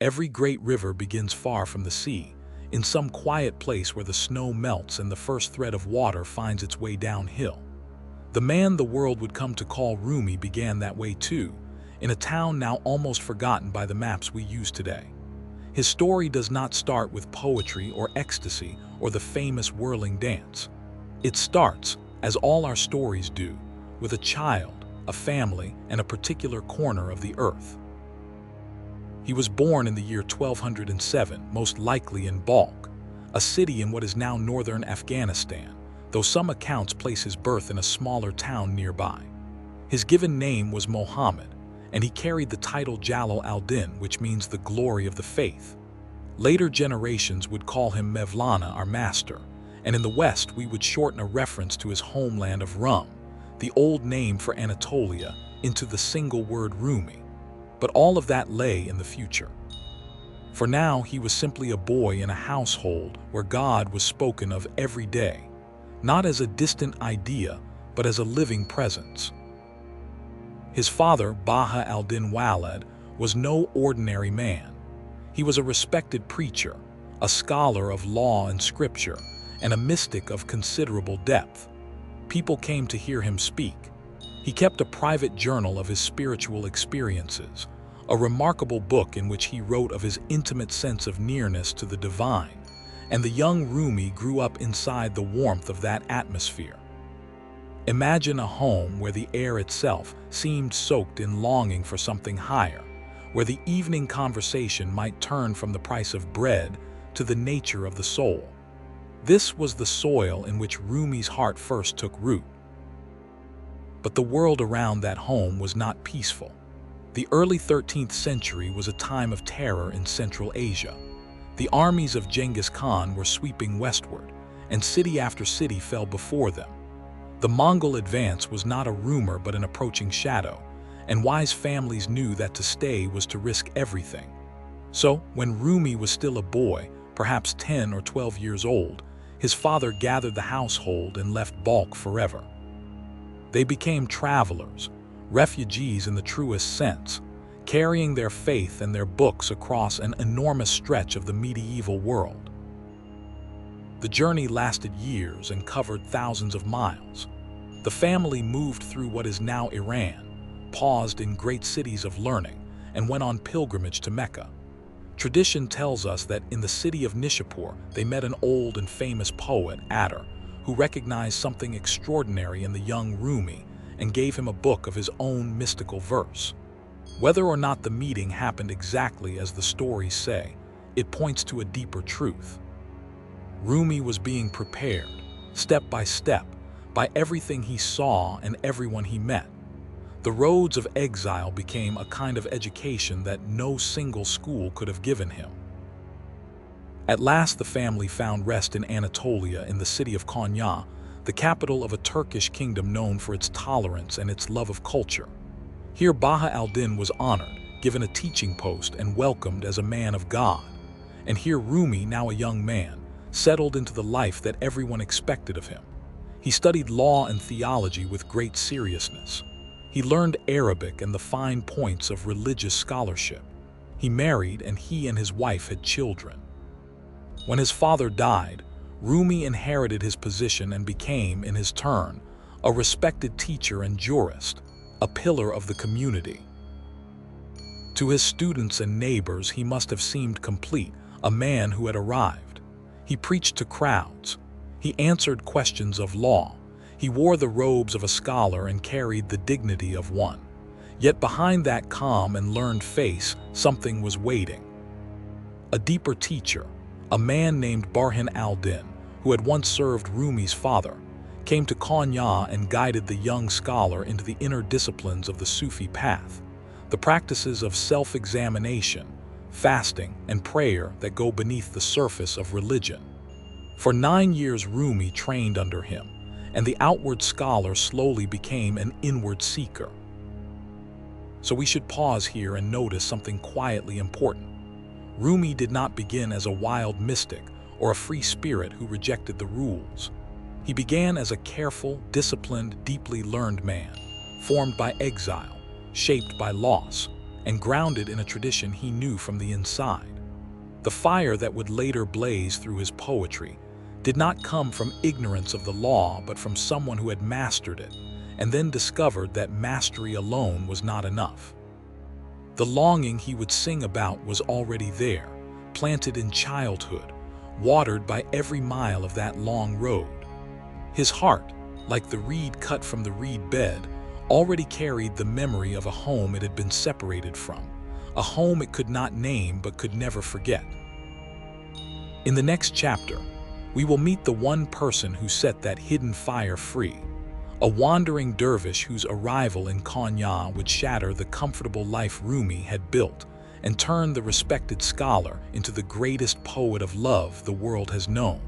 Every great river begins far from the sea, in some quiet place where the snow melts and the first thread of water finds its way downhill. The man the world would come to call Rumi began that way too, in a town now almost forgotten by the maps we use today. His story does not start with poetry or ecstasy or the famous whirling dance. It starts, as all our stories do, with a child, a family, and a particular corner of the earth. He was born in the year 1207, most likely in Balkh, a city in what is now northern Afghanistan, though some accounts place his birth in a smaller town nearby. His given name was Mohammed, and he carried the title Jalal al-Din, which means the glory of the faith. Later generations would call him Mevlana, our master, and in the West we would shorten a reference to his homeland of Rum, the old name for Anatolia, into the single word Rumi. But all of that lay in the future. For now, he was simply a boy in a household where God was spoken of every day, not as a distant idea, but as a living presence. His father, Baha al-Din Walid, was no ordinary man. He was a respected preacher, a scholar of law and scripture, and a mystic of considerable depth. People came to hear him speak. He kept a private journal of his spiritual experiences, a remarkable book in which he wrote of his intimate sense of nearness to the divine, and the young Rumi grew up inside the warmth of that atmosphere. Imagine a home where the air itself seemed soaked in longing for something higher, where the evening conversation might turn from the price of bread to the nature of the soul. This was the soil in which Rumi's heart first took root. But the world around that home was not peaceful. The early 13th century was a time of terror in Central Asia. The armies of Genghis Khan were sweeping westward, and city after city fell before them. The Mongol advance was not a rumor but an approaching shadow, and wise families knew that to stay was to risk everything. So, when Rumi was still a boy, perhaps 10 or 12 years old, his father gathered the household and left Balkh forever. They became travelers, refugees in the truest sense, carrying their faith and their books across an enormous stretch of the medieval world. The journey lasted years and covered thousands of miles. The family moved through what is now Iran, paused in great cities of learning, and went on pilgrimage to Mecca. Tradition tells us that in the city of Nishapur they met an old and famous poet, ALIDar, who recognized something extraordinary in the young Rumi and gave him a book of his own mystical verse. Whether or not the meeting happened exactly as the stories say, it points to a deeper truth. Rumi was being prepared, step by step, by everything he saw and everyone he met. The roads of exile became a kind of education that no single school could have given him. At last the family found rest in Anatolia, in the city of Konya, the capital of a Turkish kingdom known for its tolerance and its love of culture. Here Baha al-Din was honored, given a teaching post, and welcomed as a man of God. And here Rumi, now a young man, settled into the life that everyone expected of him. He studied law and theology with great seriousness. He learned Arabic and the fine points of religious scholarship. He married, and he and his wife had children. When his father died, Rumi inherited his position and became, in his turn, a respected teacher and jurist, a pillar of the community. To his students and neighbors he must have seemed complete, a man who had arrived. He preached to crowds. He answered questions of law. He wore the robes of a scholar and carried the dignity of one. Yet behind that calm and learned face, something was waiting. A deeper teacher, a man named Burhan al-Din, who had once served Rumi's father, came to Konya and guided the young scholar into the inner disciplines of the Sufi path, the practices of self-examination, fasting, and prayer that go beneath the surface of religion. For 9 years Rumi trained under him, and the outward scholar slowly became an inward seeker. So we should pause here and notice something quietly important. Rumi did not begin as a wild mystic or a free spirit who rejected the rules. He began as a careful, disciplined, deeply learned man, formed by exile, shaped by loss, and grounded in a tradition he knew from the inside. The fire that would later blaze through his poetry did not come from ignorance of the law, but from someone who had mastered it, and then discovered that mastery alone was not enough. The longing he would sing about was already there, planted in childhood, watered by every mile of that long road. His heart, like the reed cut from the reed bed, already carried the memory of a home it had been separated from, a home it could not name but could never forget. In the next chapter, we will meet the one person who set that hidden fire free, a wandering dervish whose arrival in Konya would shatter the comfortable life Rumi had built and turn the respected scholar into the greatest poet of love the world has known.